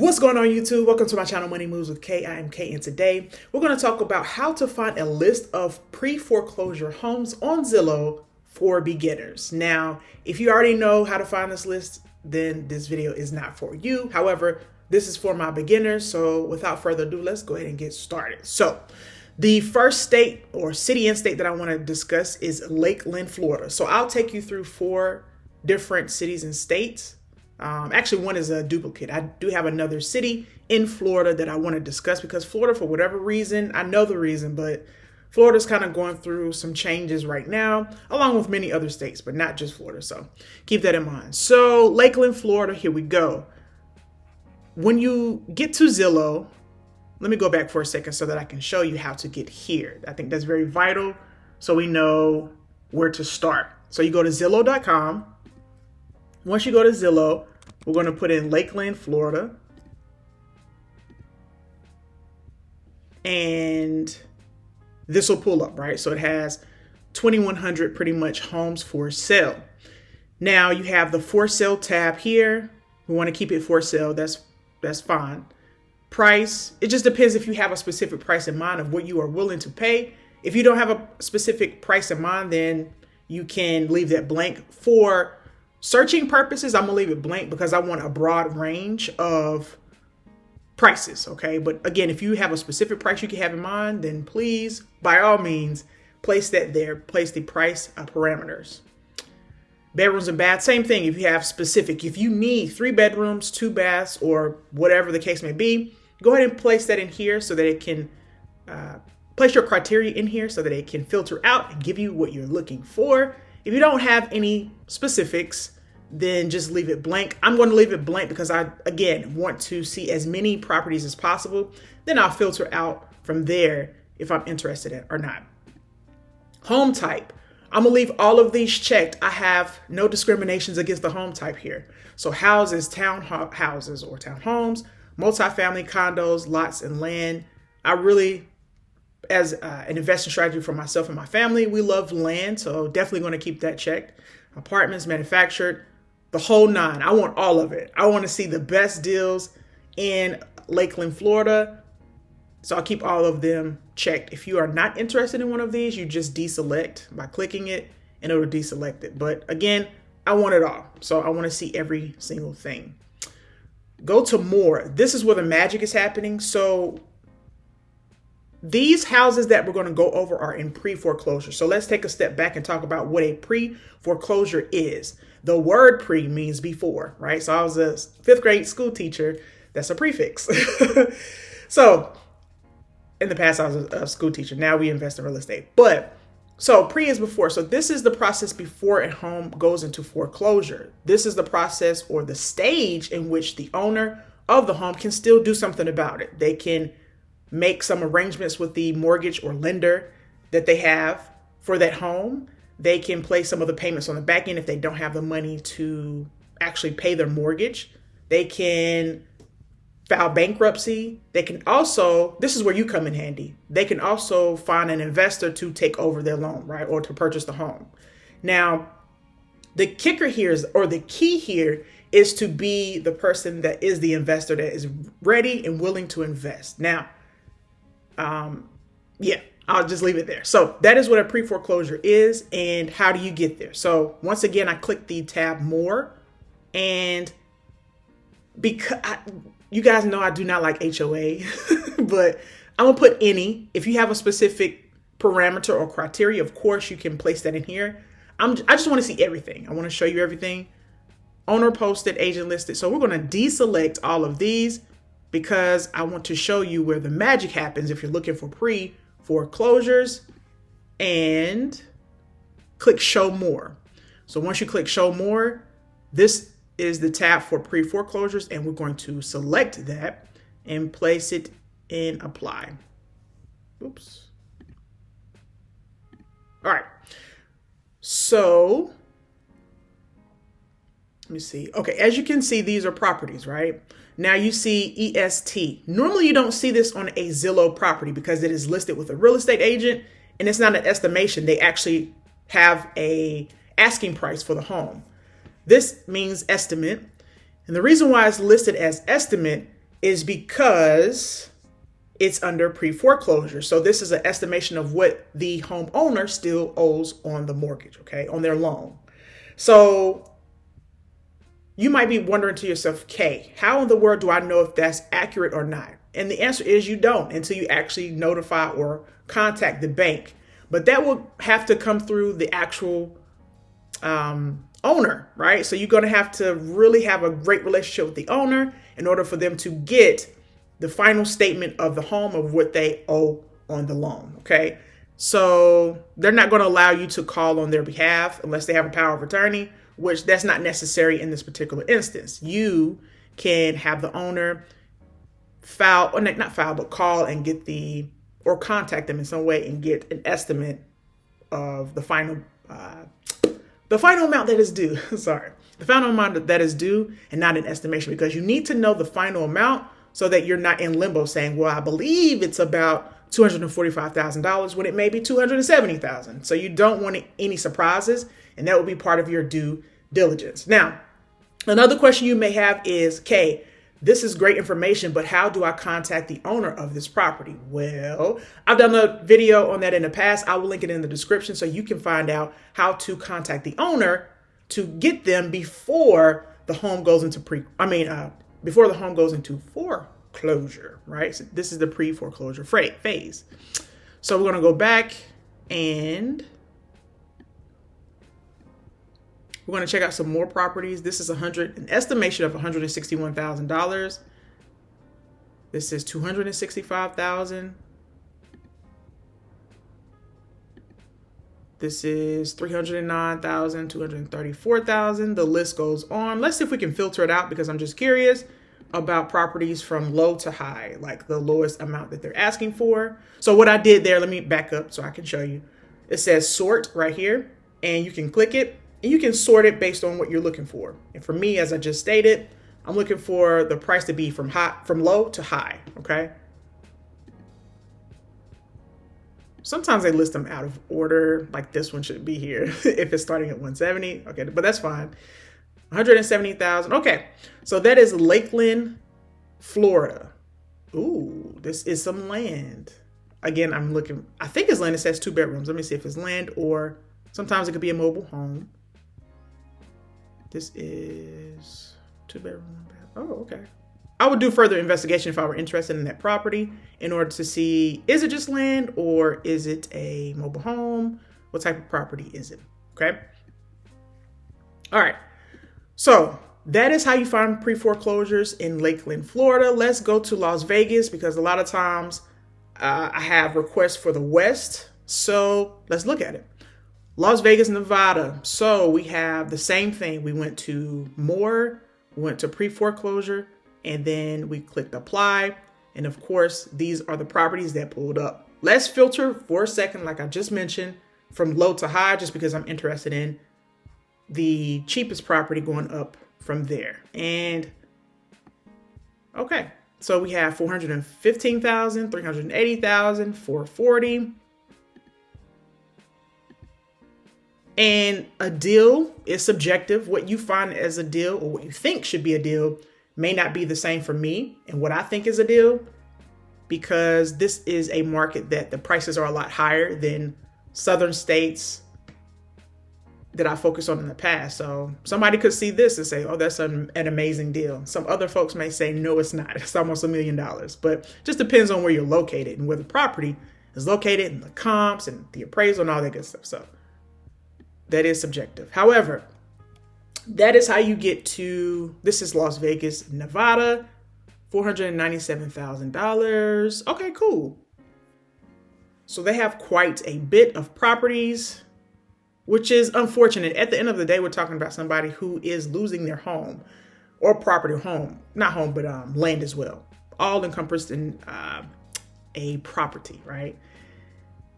What's going on YouTube? Welcome to my channel Money Moves with K. I am K, and today we're going to talk about how to find a list of pre-foreclosure homes on Zillow for beginners. Now, if you already know how to find this list, then this video is not for you. However, this is for my beginners. So without further ado, let's go ahead and get started. So the first state or city and state that I want to discuss is Lakeland, Florida. So I'll take you through 4 different cities and states. Actually, one is a duplicate. I do have another city in Florida that I want to discuss because Florida, for whatever reason, I know the reason, but Florida's kind of going through some changes right now, along with many other states, but not just Florida. So keep that in mind. So Lakeland, Florida, here we go. When you get to Zillow, let me go back for a second so that I can show you how to get here. I think that's very vital so we know where to start. So you go to Zillow.com. Once you go to Zillow, we're going to put in Lakeland, Florida. And this will pull up, right? So it has 2,100 pretty much homes for sale. Now you have the for sale tab here. We want to keep it for sale. That's fine. Price, it just depends if you have a specific price in mind of what you are willing to pay. If you don't have a specific price in mind, then you can leave that blank. For searching purposes, I'm gonna leave it blank because I want a broad range of prices, okay? But again, if you have a specific price you can have in mind, then please, by all means, place that there. Place the price parameters. Bedrooms and baths, same thing. If you have specific, if you need 3 bedrooms, 2 baths, or whatever the case may be, go ahead and place that in here so that it can, place your criteria in here so that it can filter out and give you what you're looking for. If you don't have any specifics, then just leave it blank. I'm going to leave it blank because I, again, want to see as many properties as possible. Then I'll filter out from there if I'm interested in or not. Home type. I'm going to leave all of these checked. I have no discriminations against the home type here. So houses, townhouses or townhomes, multifamily condos, lots and land. I really, as an investment strategy for myself and my family, we love land, so definitely going to keep that checked. Apartments, manufactured, the whole 9. I want all of it. I want to see the best deals in Lakeland, Florida, so I'll keep all of them checked. If you are not interested in one of these, you just deselect by clicking it and it will deselect it. But again, I want it all, so I want to see every single thing. Go to more. This is where the magic is happening. So these houses that we're going to go over are in pre-foreclosure. So let's take a step back and talk about what a pre-foreclosure is. The word pre means before, right? So I was a 5th grade school teacher. That's a prefix. So in the past, I was a school teacher. Now we invest in real estate. But so pre is before. So this is the process before a home goes into foreclosure. This is the process or the stage in which the owner of the home can still do something about it. They can make some arrangements with the mortgage or lender that they have for that home. They can place some of the payments on the back end if they don't have the money to actually pay their mortgage. They can file bankruptcy. They can also, this is where you come in handy. They can also find an investor to take over their loan, right? Or to purchase the home. Now, the kicker here is, or the key here is to be the person that is the investor that is ready and willing to invest. Now, yeah, I'll just leave it there. So that is what a pre-foreclosure is. And how do you get there? So once again, I click the tab more, and because you guys know I do not like HOA, but I'm gonna put any. If you have a specific parameter or criteria, of course you can place that in here. I just want to see everything. I want to show you everything. Owner posted, agent listed. So we're going to deselect all of these because I want to show you where the magic happens if you're looking for pre-foreclosures, and click show more. So once you click show more, this is the tab for pre-foreclosures, and we're going to select that and place it in apply. Oops. All right. So let me see. Okay, as you can see, these are properties, right? Now you see EST. Normally you don't see this on a Zillow property because it is listed with a real estate agent and it's not an estimation. They actually have a asking price for the home. This means estimate. And the reason why it's listed as estimate is because it's under pre-foreclosure. So this is an estimation of what the homeowner still owes on the mortgage, okay, on their loan. So you might be wondering to yourself, Kay, how in the world do I know if that's accurate or not? And the answer is you don't until you actually notify or contact the bank. But that will have to come through the actual owner, right? So you're going to have to really have a great relationship with the owner in order for them to get the final statement of the home of what they owe on the loan, okay? So they're not going to allow you to call on their behalf unless they have a power of attorney, which that's not necessary in this particular instance. You can have the owner file, or not file, but call and get or contact them in some way and get an estimate of the final amount that is due. Sorry, the final amount that is due, and not an estimation, because you need to know the final amount so that you're not in limbo saying, well, I believe it's about $245,000 when it may be $270,000. So you don't want any surprises, and that will be part of your due diligence. Now, another question you may have is, Kay, this is great information, but how do I contact the owner of this property? Well, I've done a video on that in the past. I will link it in the description so you can find out how to contact the owner to get them before the home goes into before the home goes into foreclosure, right? So this is the pre-foreclosure phase. So we're going to go back and we're going to check out some more properties. This is an estimation of $161,000. This is $265,000. This is $309,000, $234,000. The list goes on. Let's see if we can filter it out because I'm just curious about properties from low to high, like the lowest amount that they're asking for. So what I did there, let me back up so I can show you. It says sort right here, and you can click it and you can sort it based on what you're looking for. And for me, as I just stated, I'm looking for the price to be from low to high, okay? Sometimes they list them out of order, like this one should be here if it's starting at 170. Okay, but that's fine. 170,000. Okay, so that is Lakeland, Florida. Ooh, this is some land. Again, I'm looking, I think it's land. It says 2 bedrooms. Let me see if it's land or sometimes it could be a mobile home. This is 2 bedroom, 1 bath. Oh, okay. I would do further investigation if I were interested in that property in order to see, is it just land or is it a mobile home? What type of property is it? Okay. All right. So that is how you find pre-foreclosures in Lakeland, Florida. Let's go to Las Vegas because a lot of times I have requests for the West. So let's look at it. Las Vegas, Nevada. So we have the same thing. We went to more, we went to pre-foreclosure, and then we clicked apply. And of course, these are the properties that pulled up. Let's filter for a second, like I just mentioned, from low to high, just because I'm interested in the cheapest property going up from there. And okay, so we have 415,000, 380,000, 440. And a deal is subjective. What you find as a deal or what you think should be a deal may not be the same for me and what I think is a deal, because this is a market that the prices are a lot higher than southern states that I focused on in the past. So somebody could see this and say, oh, that's an amazing deal. Some other folks may say, no, it's not. It's almost $1 million. But just depends on where you're located and where the property is located and the comps and the appraisal and all that good stuff. So that is subjective. However, that is how you get to, this is Las Vegas, Nevada, $497,000. Okay, cool. So they have quite a bit of properties, which is unfortunate. At the end of the day, we're talking about somebody who is losing their home or property, not home, but land as well, all encompassed in a property, right?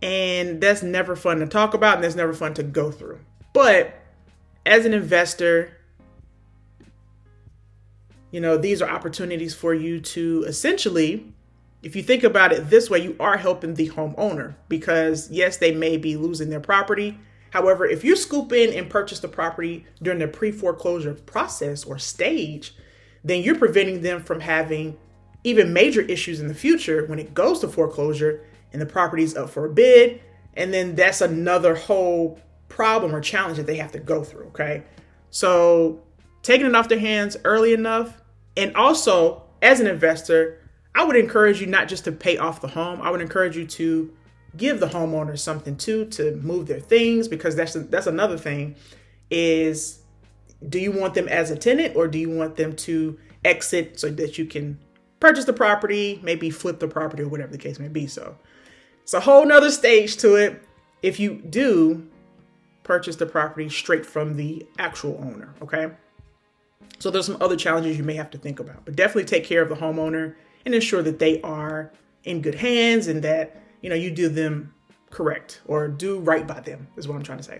And that's never fun to talk about, and that's never fun to go through. But as an investor, you know, these are opportunities for you to essentially, if you think about it this way, you are helping the homeowner because yes, they may be losing their property. However, if you scoop in and purchase the property during the pre-foreclosure process or stage, then you're preventing them from having even major issues in the future when it goes to foreclosure and the property's up for a bid. And then that's another whole problem or challenge that they have to go through. Okay. So taking it off their hands early enough. And also, as an investor, I would encourage you not just to pay off the home. I would encourage you to give the homeowner something too, to move their things, because that's another thing is, do you want them as a tenant or do you want them to exit so that you can purchase the property, maybe flip the property or whatever the case may be. So it's a whole nother stage to it if you do purchase the property straight from the actual owner. Okay. So there's some other challenges you may have to think about, but definitely take care of the homeowner and ensure that they are in good hands and that, you do them correct or do right by them is what I'm trying to say.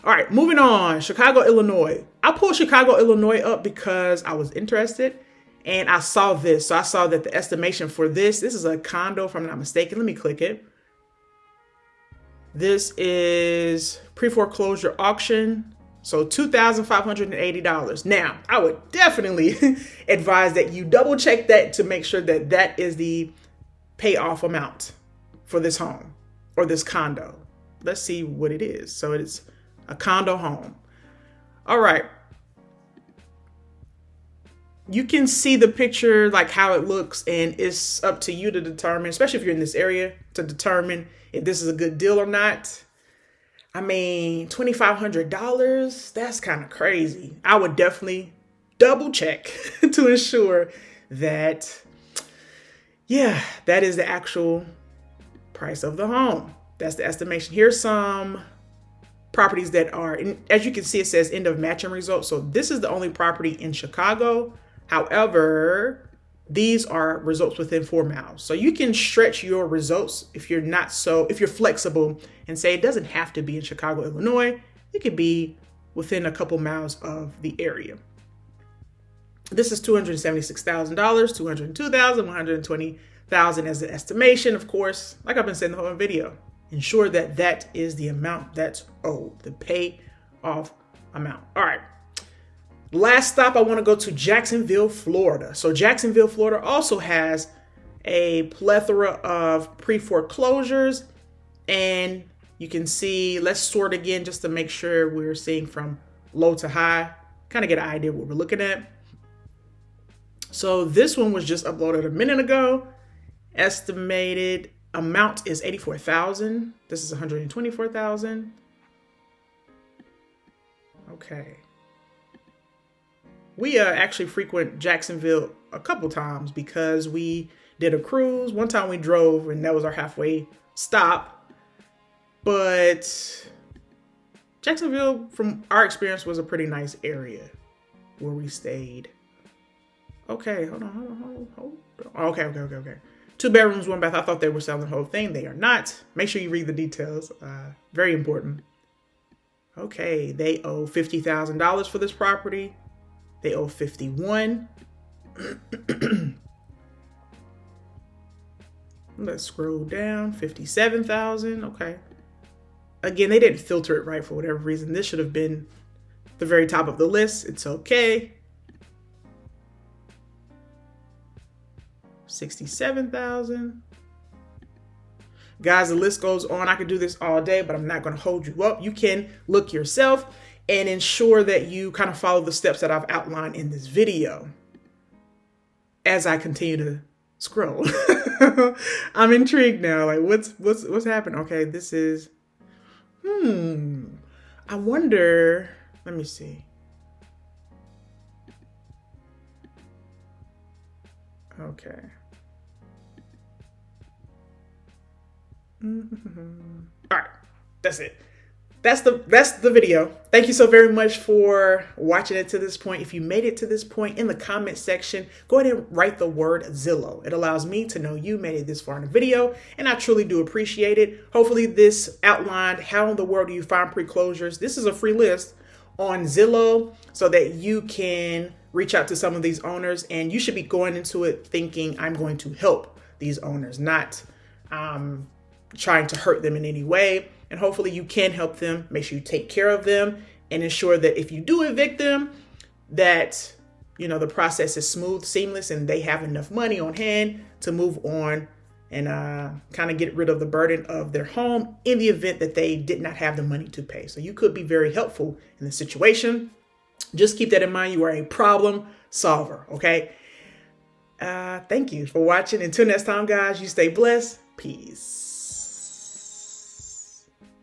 All right, moving on. Chicago, Illinois. I pulled Chicago, Illinois up because I was interested and I saw this. So I saw that the estimation for this is a condo, if I'm not mistaken. Let me click it. This is pre-foreclosure auction. So $2,580. Now, I would definitely advise that you double check that to make sure that that is the payoff amount for this home or this condo. Let's see what it is. So it's a condo home. All right. You can see the picture, like how it looks, and it's up to you to determine, especially if you're in this area, to determine if this is a good deal or not. I mean, $2,500, that's kind of crazy. I would definitely double check to ensure that, yeah, that is the actual price of the home. That's the estimation. Here's some properties that are, as you can see, it says end of matching results. So this is the only property in Chicago. However, these are results within 4 miles. So you can stretch your results if you're flexible and say it doesn't have to be in Chicago, Illinois. It could be within a couple miles of the area. This is $276,000, $202,000, $120,000 as an estimation. Of course, like I've been saying the whole video, ensure that that is the amount that's owed, the pay off amount. All right. Last stop, I want to go to Jacksonville, Florida. So Jacksonville, Florida also has a plethora of pre-foreclosures. And you can see, let's sort again just to make sure we're seeing from low to high, kind of get an idea of what we're looking at. So this one was just uploaded a minute ago. Estimated amount is $84,000. This is $124,000. Okay. We actually frequent Jacksonville a couple times because we did a cruise. One time we drove and that was our halfway stop. But Jacksonville, from our experience, was a pretty nice area where we stayed. Okay, hold on. Okay. 2 bedrooms, 1 bath. I thought they were selling the whole thing. They are not. Make sure you read the details. Very important. Okay, they owe $50,000 for this property. They owe $51,000. Let's scroll down. $57,000. Okay. Again, they didn't filter it right for whatever reason. This should have been the very top of the list. It's okay. $67,000. Guys, the list goes on. I could do this all day, but I'm not going to hold you up. You can look yourself and ensure that you kind of follow the steps that I've outlined in this video as I continue to scroll. I'm intrigued now. Like, what's happened? Okay, this is, I wonder, let me see. Okay. All right, that's it. That's the video. Thank you so very much for watching it to this point. If you made it to this point, in the comment section, go ahead and write the word Zillow. It allows me to know you made it this far in the video, and I truly do appreciate it. Hopefully this outlined how in the world do you find pre-closures. This is a free list on Zillow so that you can reach out to some of these owners, and you should be going into it thinking I'm going to help these owners, not trying to hurt them in any way. And hopefully you can help them. Make sure you take care of them and ensure that if you do evict them, that the process is smooth, seamless, and they have enough money on hand to move on and kind of get rid of the burden of their home in the event that they did not have the money to pay. So you could be very helpful in the situation. Just keep that in mind. You are a problem solver, okay? Thank you for watching. Until next time, guys, you stay blessed. Peace.